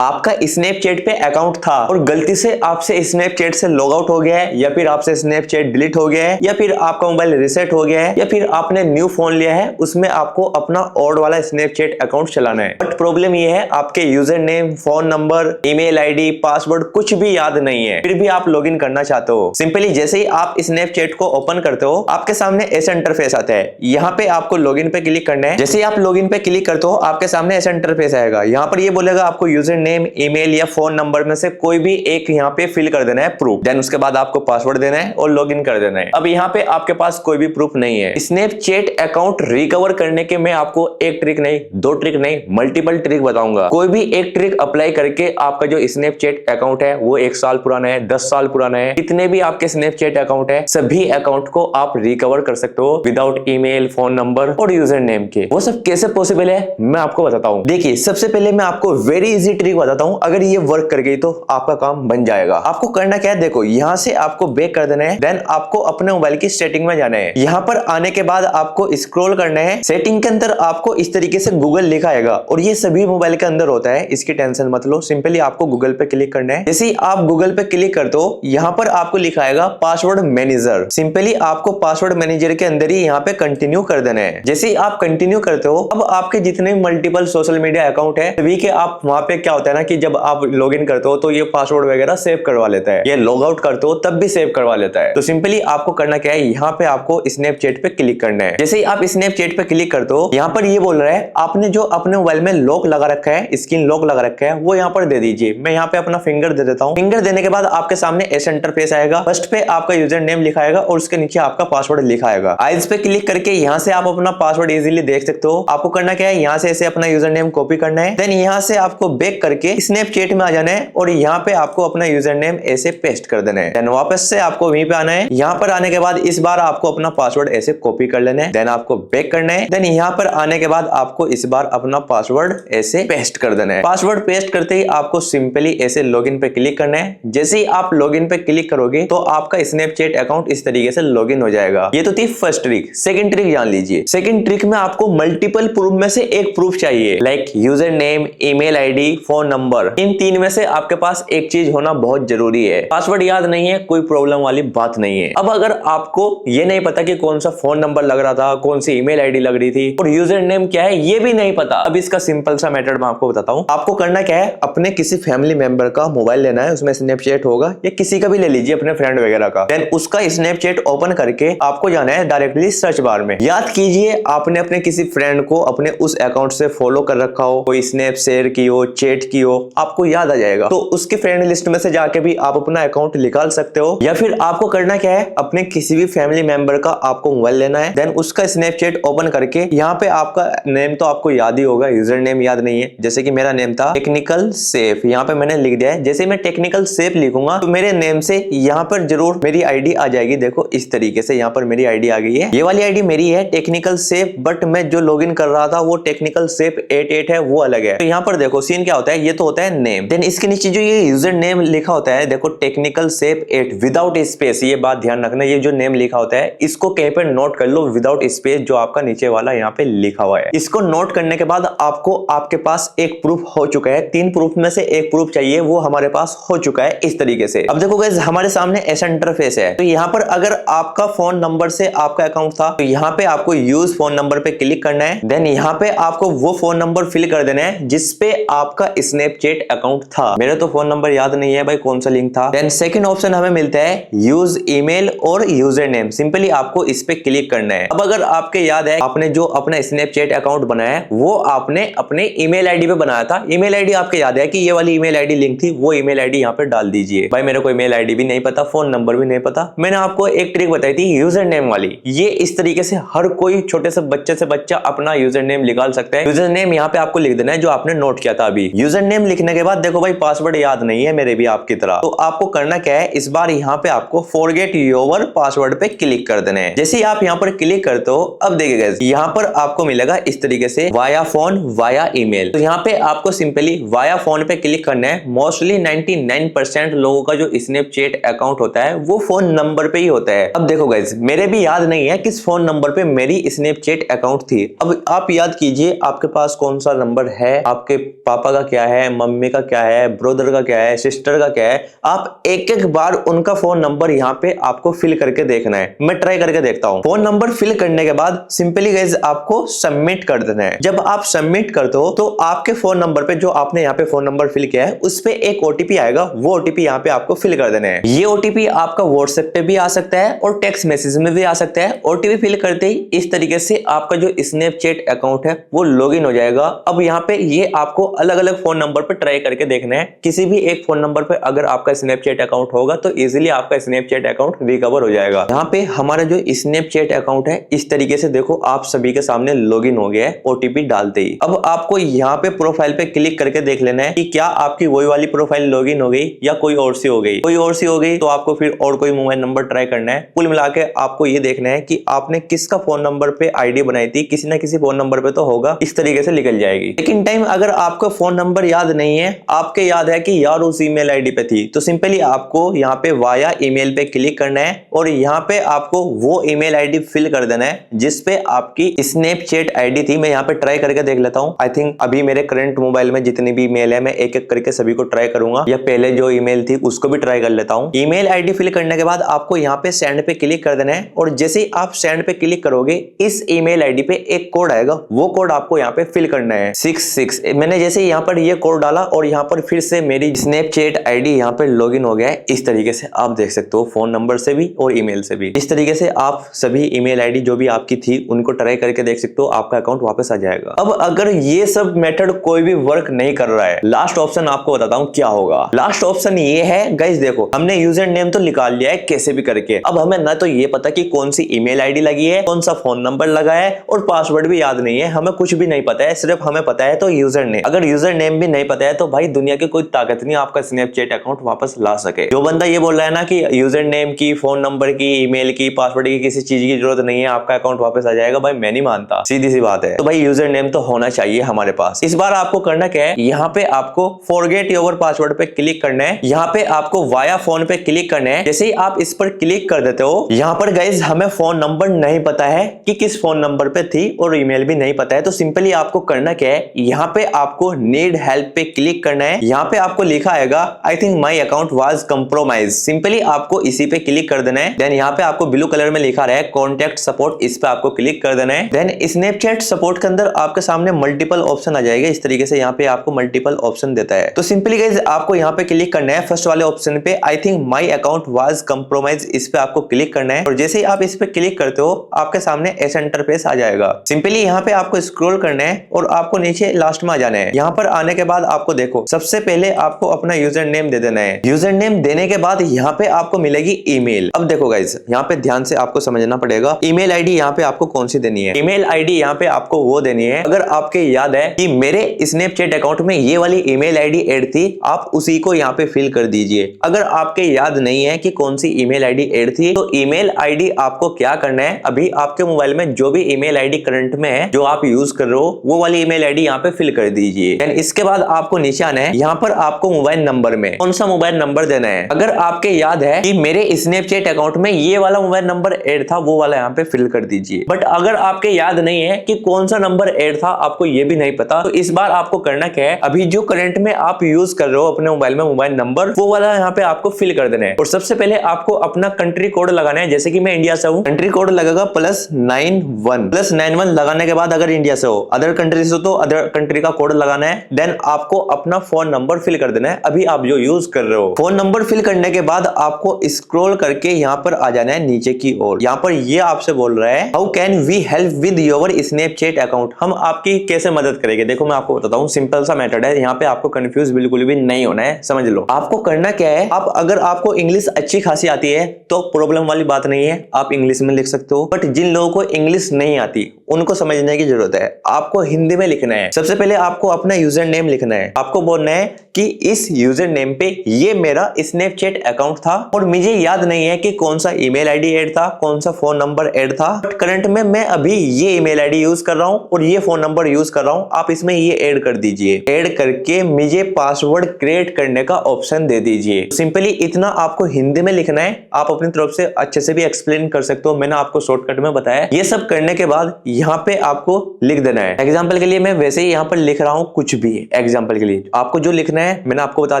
आपका स्नैपचैट पे अकाउंट था और गलती से आपसे स्नैपचैट से लॉग आउट हो गया है, या फिर आपसे स्नैपचैट डिलीट हो गया है, या फिर आपका मोबाइल रीसेट हो गया है, या फिर आपने न्यू फोन लिया है, उसमें आपको अपना ओल्ड वाला स्नैपचैट अकाउंट चलाना है। बट प्रॉब्लम ये है आपके user name, phone number, email ID, password कुछ भी याद नहीं है, फिर भी आप लॉग इन करना चाहते हो। सिंपली जैसे ही आप स्नैपचैट को ओपन करते हो आपके सामने ऐसा इंटरफेस आता है। यहाँ पे आपको लॉग इन पे क्लिक करना है। जैसे ही आप लॉग इन पे क्लिक करते हो आपके सामने ऐसा इंटरफेस आएगा। यहाँ पर ये बोलेगा आपको यूजर नेम, ईमेल या फोन नंबर में से कोई भी एक यहाँ पे फिल कर देना है प्रूफ। देन उसके बाद आपको पासवर्ड देना है और लॉग इन कर देना है। अब यहाँ पे आपके पास कोई भी प्रूफ नहीं है। स्नैपचैट अकाउंट रिकवर करने के मैं आपको एक ट्रिक नहीं, दो ट्रिक नहीं, मल्टीपल ट्रिक बताऊंगा। कोई भी एक ट्रिक अप्लाई करके आपका जो स्नैपचैट अकाउंट है वो 1 साल पुराना है, 10 साल पुराना है, कितने भी आपके स्नैपचैट अकाउंट है सभी अकाउंट को आप रिकवर कर सकते हो विदाउट ईमेल, फोन नंबर और यूजर नेम के। वो सब कैसे पॉसिबल है मैं आपको बताता हूँ। देखिए सबसे पहले मैं आपको वेरी इजी ट्रिक बताता हूँ, अगर ये वर्क कर गई तो आपका काम बन जाएगा। आपको करना क्या है, देखो यहाँ से आपको बैक कर देना है। देन आपको अपने मोबाइल की सेटिंग में जाना है। यहाँ पर आने के बाद आपको स्क्रॉल करना है। सेटिंग के अंदर आपको इस तरीके से गूगल लिखा आएगा और ये सभी मोबाइल के अंदर होता है, इसकी टेंशन मत लो। सिंपली आपको गूगल पे क्लिक करना है। जैसे ही आप गूगल पे क्लिक करते हो यहाँ पर आपको लिखा आएगा पासवर्ड मैनेजर। सिंपली आपको पासवर्ड मैनेजर के अंदर ही यहाँ पे कंटिन्यू कर देना है। जैसे ही आप कंटिन्यू करते हो अब आपके जितने मल्टीपल सोशल मीडिया अकाउंट है सभी के आप वहां पे क्या होता है ना कि जब आप लॉग इन करते हो तो ये पासवर्ड वगैरह सेव करवा लेता है, ये लॉग आउट करते हो तब भी सेव करवा लेता है। तो सिंपली आपको करना क्या है, यहाँ पे आपको स्नैपचैट पे क्लिक करना है। जैसे ही आप स्नैपचैट पे क्लिक करते हो यहाँ पर ये बोल रहा है आपने जो अपने मोबाइल में लॉक लगा रखा है, स्क्रीन लॉक लगा रखा है, वो यहाँ पर दे दीजिए। मैं यहाँ पे अपना फिंगर दे देता हूँ। फिंगर देने के बाद आपके सामने ऐसा इंटरफेस आएगा। फर्स्ट पे आपका यूजर नेम लिखा आएगा और उसके नीचे आपका पासवर्ड लिखा आएगा। आइज पे क्लिक करके यहाँ से आप अपना पासवर्ड इजीली देख सकते हो। आपको करना क्या है, यहाँ से ऐसे अपना यूजर नेम कॉपी करना है। देन यहाँ से आपको बैक करके स्नैपचैट में आ जाना है और यहाँ पे आपको अपना यूजर नेम ऐसे पेस्ट कर देना है। देन वापस से आपको वहीं पे आना है। यहाँ पर आने के बाद इस बार आपको अपना पासवर्ड ऐसे कॉपी कर लेना है। देन आपको बैक करना है। देन यहाँ पर आने के बाद आपको इस बार अपना पासवर्ड ऐसे पेस्ट कर देना है। पासवर्ड पेस्ट करते ही आपको सिंपली ऐसे लॉगिन पे क्लिक करना है। जैसे ही आप लॉगिन पे क्लिक करोगे तो आपका स्नैपचैट अकाउंट इस तरीके से लॉगिन हो जाएगा। ये तो थी फर्स्ट ट्रिक। सेकंड ट्रिक जान लीजिए। सेकंड ट्रिक में आपको मल्टीपल प्रूफ में से एक प्रूफ चाहिए, like user name, email ID, phone number. इन तीन में से आपके पास एक चीज होना बहुत जरूरी है। पासवर्ड याद नहीं है कोई प्रॉब्लम वाली बात नहीं है। अब अगर आपको ये नहीं पता कि कौन सा फोन नंबर लग रहा था, कौन सी ईमेल आईडी लग रही थी और यूजर नेम क्या है ये भी नहीं पता, अब इसका सिंपल सा मेथड मैं आपको बताता हूँ। आपको करना क्या है, अपने किसी फैमिली मेंबर का मोबाइल लेना है, उसमें स्नैपचैट होगा या किसी का भी ले लीजिए, अपने फ्रेंड वगैरह का। देन उसका स्नैपचैट ओपन करके आपको जाना है डायरेक्टली सर्च बार में। याद कीजिए आपने अपने किसी फ्रेंड को अपने उस अकाउंट से फॉलो कर रखा हो, कोई स्नैप शेयर की हो, चैट की हो, आपको याद आ जाएगा। तो उसके फ्रेंड लिस्ट में से जाके भी आप अपना अकाउंट निकाल सकते हो। या फिर आपको करना क्या है, अपने किसी भी फैमिली मेंबर का आपको मोबाइल लेना है। देन उसका स्नैपचैट ओपन करके यहाँ पे आपका नेम तो आपको याद ही होगा, यूजर नेम याद नहीं है। जैसे कि मेरा नेम था टेक्निकल सेफ, यहाँ पे मैंने लिख दिया है। जैसे मैं टेक्निकल सेफ लिखूंगा तो मेरे नेम से यहाँ पर जरूर मेरी आईडी आ जाएगी। देखो इस तरीके से यहाँ पर मेरी आईडी आ गई है। ये वाली आईडी मेरी है टेक्निकल सेफ, बट मैं जो लॉगिन कर रहा था वो टेक्निकल सेफ 88 है, वो अलग है। तो यहाँ पर देखो सीन क्या होता है, ये तो होता है नेम। देन इसके नीचे जो ये यूजर नेम लिखा होता है, देखो टेक्निकल सेफ 8 विदाउट स्पेस, ये बात ध्यान रखना। ये जो नेम लिखा होता है इसको कहीं पर नोट कर लो विदाउट स्पेस, जो आपका नीचे वाला यहाँ पे लिखा हुआ है। इसको नोट करने के बाद आपको आपके पास एक प्रूफ हो चुका है। 3 प्रूफ में से एक प्रूफ चाहिए, वो हमारे पास हो चुका है इस तरीके से। अब देखो गाइस हमारे सामने ऐसा इंटरफेस है। तो यहाँ पर अगर आपका फोन नंबर से आपका अकाउंट था तो यहाँ पे आपको यूज फोन नंबर पे क्लिक करना है। देन यहाँ पे आपको वो फोन नंबर फिल कर देना है जिसपे आपका स्नैपचैट अकाउंट था। मेरा तो फोन नंबर याद नहीं है भाई कौन सा लिंक था। देन सेकंड ऑप्शन हमें मिलता है यूज ईमेल और यूजर नेम। सिंपली आपको इस पे क्लिक करना है। अब अगर आपके याद है आपने जो अपना स्नैपचैट अकाउंट बनाया है वो आपने अपने ईमेल आईडी पे बनाया था। ईमेल आईडी आपके याद है कि ये वाली ईमेल आईडी लिंक थी, वो ईमेल आईडी यहाँ पे डाल दीजिए। भाई मेरे को ईमेल आईडी भी नहीं पता, फोन नंबर भी नहीं पता। मैंने आपको एक ट्रिक बताई थी यूजर नेम वाली। ये इस तरीके से हर कोई छोटे से बच्चा अपना यूजर नेम निकाल सकता है। यूजर नेम यहाँ पे आपको लिख देना है जो आपने नोट किया था अभी। यूजर नेम लिखने के बाद देखो भाई पासवर्ड याद नहीं है मेरे भी आपकी तरह, तो आपको करना क्या है, इस बार यहाँ पे आपको फॉरगेट योर पासवर्ड पे क्लिक कर देना है। जैसे ही आप यहाँ पर क्लिक करते हो अब देखिएगा यहाँ पर आपको मिलेगा इस तरीके से वाया फोन वाया ईमेल। तो यहाँ पे आपको सिंपली वाया फोन पे क्लिक करना है। मोस्टली 99% लोगों का जो स्नैपचैट अकाउंट होता है वो फोन नंबर पे ही होता है। अब देखो गाइस मेरे भी याद नहीं है किस फोन नंबर पे मेरी स्नैपचैट अकाउंट थी। अब आप याद कीजिए आपके पास कौन सा नंबर है, आपके पापा का क्या है, मम्मी का क्या है, ब्रदर का क्या है, सिस्टर का क्या है, आप एक एक बार उनका फोन नंबर यहाँ पे आपको फिल करके देखना है। मैं ट्राई करके देखता हूँ। फोन नंबर फिल करने के बाद सिंपली गाइस आपको सबमिट कर देना है। जब आप सबमिट करते हो तो आपके फोन नंबर पे जो आपने यहाँ पे फोन नंबर फिल किया है उस पे एक ओटीपी आएगा, वो ओटीपी यहाँ पे आपको फिल कर देना है। ये ओटीपी आपका व्हाट्सएप पे भी आ सकता है और टेक्स्ट मैसेज में भी आ सकता है। ओटीपी फिल करते ही इस तरीके से आपका जो स्नैपचैट अकाउंट है वो लॉगिन हो जाएगा। अब यहाँ पे ये आपको अलग अलग फोन नंबर पे ट्राई करके देखना है। किसी भी एक फोन नंबर पे अगर आपका स्नैपचैट अकाउंट होगा तो इजीली आपका स्नैपचैट अकाउंट रिकवर हो जाएगा। यहाँ पे हमारा जो स्नैपचैट अकाउंट है इस तरीके से देखो आप सभी के सामने लॉगिन हो गया है ओटीपी डालते ही। अब आपको यहाँ पे प्रोफाइल पे क्लिक करके देख लेना है कि क्या आपकी वही वाली प्रोफाइल लॉगिन हो गई या कोई और सी हो गई। कोई और सी हो गई तो आपको फिर और कोई मोबाइल नंबर ट्राई करना है। कुल मिला के आपको ये देखना है कि आपने किसका फोन नंबर पे आईडी बनाई थी, किसी ना किसी फोन नंबर पे तो होगा, इस तरीके से निकल जाएगी। लेकिन टाइम अगर आपको फोन नंबर याद नहीं है, आपके याद है कि यार उस ईमेल आईडी पे थी, तो सिंपली आपको यहाँ पे वाया ईमेल पे क्लिक करना है और यहाँ पे आपको वो ईमेल आईडी फिल कर देना है जिसपे आपकी स्नैपचैट आईडी थी। मैं यहाँ पे ट्राई करके देख लेता हूँ। आई थिंक अभी मेरे करंट मोबाइल में जितनी भी ईमेल है मैं एक एक करके सभी को ट्राई करूंगा, या पहले जो ईमेल थी उसको भी ट्राई कर लेता हूँ। ईमेल आईडी फिल करने के बाद आपको यहाँ पे सेंड पे क्लिक कर देना है और जैसे ही आप सेंड पे क्लिक करोगे इस ईमेल आईडी पे एक कोड आएगा, वो कोड आपको यहाँ पे फिल करना है 66। मैंने जैसे यहाँ पर ये कोड डाला और यहाँ पर फिर से मेरी स्नैपचैट आईडी यहाँ पे लॉगिन हो गया है। इस तरीके से आप देख सकते हो फोन नंबर से भी और ईमेल से भी। इस तरीके से आप सभी ईमेल आईडी जो भी आपकी थी उनको ट्राई करके देख सकते हो, आपका अकाउंट वापस आ जाएगा। अब अगर ये सब मेथड कोई भी वर्क नहीं कर रहा है, लास्ट ऑप्शन आपको बताता हूँ क्या होगा। लास्ट ऑप्शन ये है गाइस, देखो हमने यूजर नेम तो निकाल लिया है कैसे भी करके। अब हमें ना तो ये पता कि कौन सी ईमेल आईडी लगी है, कौन सा फोन नंबर लगा है और पासवर्ड भी याद नहीं है, हमें कुछ भी नहीं पता है। सिर्फ हमें पता है तो यूजर नेम। अगर यूजर नेम भी नहीं पता है तो भाई दुनिया की कोई ताकत नहीं आपका स्नैपचैट अकाउंट वापस ला सके। जो बंदा ये बोल रहा है ना कि यूजर नेम की, फोन नंबर की, ईमेल की, पासवर्ड की, किसी चीज की जरूरत नहीं है, आपका अकाउंट वापस आ जाएगा, भाई मैं नहीं मानता। सीधी सी बात है। तो भाई यूजर नेम तो होना चाहिए हमारे पास। इस बार आपको करना क्या है, यहाँ पे आपको फॉरगेट योर पासवर्ड पे क्लिक करना है। यहाँ पे आपको वाया फोन पे क्लिक करना है। जैसे ही आप इस पर क्लिक कर देते हो, यहाँ पर गाइज हमें फोन नंबर नहीं पता है कि किस फोन नंबर पे थी और ईमेल भी नहीं पता है। तो सिंपली आपको करना क्या है, यहाँ पे आपको नीड हेल्प पे क्लिक करना है। यहाँ पे आपको लिखा आएगा I think my account was compromise. Simply आपको इसी पे क्लिक कर देना है। देन यहाँ पे आपको ब्लू कलर में लिखा रहा है कॉन्टैक्ट सपोर्ट, इस पे आपको क्लिक कर देना है। देन स्नैपचैट सपोर्ट के अंदर आपके सामने मल्टीपल ऑप्शन आ जाएगा। इस तरीके से यहाँ पे आपको मल्टीपल ऑप्शन देता है। तो सिंपली गाइस आपको यहाँ पे क्लिक करना है फर्स्ट वाले ऑप्शन पे, I think my account was compromise, इस पे आपको क्लिक करना है। और जैसे ही आप इस पे क्लिक करते हो आपके सामने ऐसा इंटरफेस आ जाएगा। सिंपली यहाँ पे आपको स्क्रॉल करना है और आपको नीचे लास्ट में आ जाना है। यहाँ पर आने के बाद आपको देखो सबसे पहले आपको अपना यूजर नेम दे देना है। यूजर नेम देने के बाद यहाँ पे आपको मिलेगी ईमेल। अब देखो गाइस यहाँ पे ध्यान से आपको समझना पड़ेगा, ईमेल आईडी यहाँ पे आपको कौन सी देनी है। ईमेल आईडी यहाँ पे आपको वो देनी है, अगर आपके याद है कि मेरे स्नैपचैट अकाउंट में ये वाली ईमेल आईडी ऐड थी, आप उसी को यहाँ पे फिल कर दीजिए। अगर आपके याद नहीं है कि कौन सी ईमेल आईडी ऐड थी, तो ईमेल आईडी आपको क्या करना है, अभी आपके मोबाइल में जो भी ईमेल आईडी करंट में है जो आप यूज कर रहे हो, वो वाली ईमेल आईडी यहाँ पे फिल कर दीजिए। देन इसके बाद आपको नीचे आना है। यहाँ पर आपको मोबाइल नंबर में कौन सा मोबाइल नंबर देना है। अगर आपके याद है कि मेरे स्नैपचैट अकाउंट में ये वाला मोबाइल नंबर ऐड था, वो वाला यहाँ पे फिल कर दीजिए। बट अगर आपके याद नहीं है कि कौन सा नंबर ऐड था, आपको ये भी नहीं पता, तो इस बार आपको करना क्या है, अभी जो करंट में आप यूज कर रहे हो अपने मोबाइल में मोबाइल नंबर, वो वाला यहाँ पे आपको फिल कर देना है। और सबसे पहले आपको अपना कंट्री कोड लगाना है। जैसे कि मैं इंडिया से हूँ, कंट्री कोड लगेगा +91 लगाने के बाद अगर इंडिया से हो, अदर कंट्री से तो अदर कंट्री का कोड लगाना है। देन आपको अपना फोन नंबर फिल कर देना है, अभी आप जो यूज कर रहे हो। फोन नंबर फिल करने के बाद आपको स्क्रॉल करके यहाँ पर आ जाना है नीचे की ओर। यहाँ पर ये आपसे बोल रहा है how can we help with your Snapchat account, हम आपकी कैसे मदद करेंगे। देखो मैं आपको बताता हूँ, सिंपल सा मेथड है, यहाँ पे आपको कंफ्यूज बिल्कुल भी नहीं होना है, समझ लो। आपको करना क्या है, आप अगर आपको इंग्लिश अच्छी खासी आती है तो प्रॉब्लम वाली बात नहीं है, आप इंग्लिश में लिख सकते हो। बट जिन लोगों को इंग्लिश नहीं आती उनको समझने की जरूरत है, आपको हिंदी में लिखना है। सबसे पहले आपको अपना यूजर नेम लिखना है। आपको बोलना है कि इस यूजर नेम पे ये मेरा स्नैपचैट अकाउंट था और मुझे याद नहीं है कि कौन सा ईमेल आईडी ऐड था, कौन सा फोन नंबर ऐड था, बट करंट में मैं अभी ये ईमेल आईडी यूज कर रहा हूँ और ये फोन नंबर यूज कर रहा हूँ, आप इसमें ये ऐड कर दीजिए। ऐड करके मुझे पासवर्ड क्रिएट करने का ऑप्शन दे दीजिए। सिंपली इतना आपको हिंदी में लिखना है। आप अपनी तरफ से अच्छे से भी एक्सप्लेन कर सकते हो, मैंने आपको शॉर्टकट में बताया। ये सब करने के बाद यहाँ पे आपको लिख देना है। एग्जाम्पल के लिए मैं वैसे ही यहाँ पर लिख रहा हूँ कुछ भी, एग्जाम्पल के लिए आपको जो लिखना है मैंने आपको बता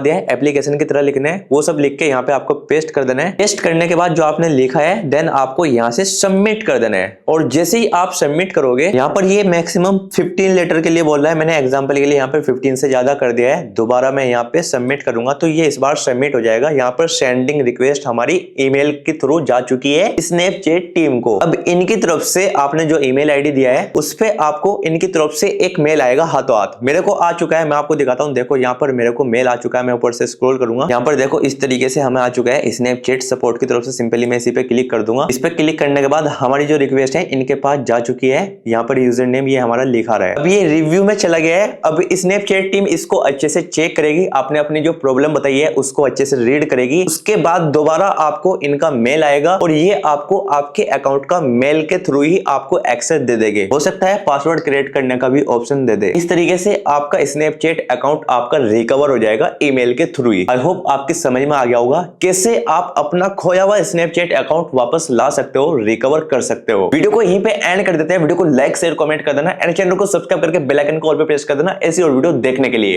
दिया है, एप्लीकेशन की तरह लिखना है, वो सब लिख के यहाँ पे आपको पेस्ट कर देना है। पेस्ट करने के बाद जो आपने लिखा है देन आपको यहाँ से सबमिट कर देना है। और जैसे ही आप सबमिट करोगे, यहाँ पर ये मैक्सिमम 15 लेटर के लिए बोल रहा है, मैंने एग्जाम्पल के लिए यहाँ पे 15 से ज्यादा कर दिया है। दोबारा मैं यहाँ पे सबमिट करूंगा तो ये इस बार सबमिट हो जाएगा। यहाँ पर सेंडिंग रिक्वेस्ट हमारी ईमेल के थ्रू जा चुकी है स्नैपचैट टीम को। अब इनकी तरफ से आपने जो ईमेल आईडी दिया है उस पे आपको इनकी तरफ से एक मेल आएगा हाथों हाथ। मेरे को आ चुका है, मैं आपको दिखाता हूँ। देखो यहाँ पर मेरे को मेल आ चुका है, मैं ऊपर से स्क्रॉल करूंगा, यहाँ पर देखो इस तरीके से हमें आ चुका है स्नैपचैट सपोर्ट की तरफ से। सिंपली मैं इसी पे क्लिक कर दूंगा। इस पे क्लिक करने के बाद हमारी जो रिक्वेस्ट है इनके पास जा चुकी है। यहाँ पर यूजर नेम ये हमारा लिखा रहा है। अब ये रिव्यू में चला गया है। अब स्नैपचैट टीम इसको अच्छे से चेक करेगी, आपने अपनी जो प्रॉब्लम बताई है उसको अच्छे से रीड करेगी। उसके बाद दोबारा आपको इनका मेल आएगा और ये आपको आपके अकाउंट का मेल के थ्रू ही आपको एक्सेस दे देंगे। हो सकता है पासवर्ड क्रिएट करने का भी ऑप्शन दे दे। इस तरीके से आपका स्नैपचैट अकाउंट आपका रिकवर हो जाएगा ईमेल के थ्रू ही। आई होप आपकी समझ में आ गया होगा कैसे आप अपना खोया हुआ स्नैपचैट अकाउंट वापस ला सकते हो, रिकवर कर सकते हो। वीडियो को यहीं पे एंड कर देते हैं। वीडियो को लाइक शेयर कमेंट कर देना एंड चैनल को सब्सक्राइब करके बेल आइकन को ऑल पे प्रेस कर देना ऐसी और वीडियो देखने के लिए।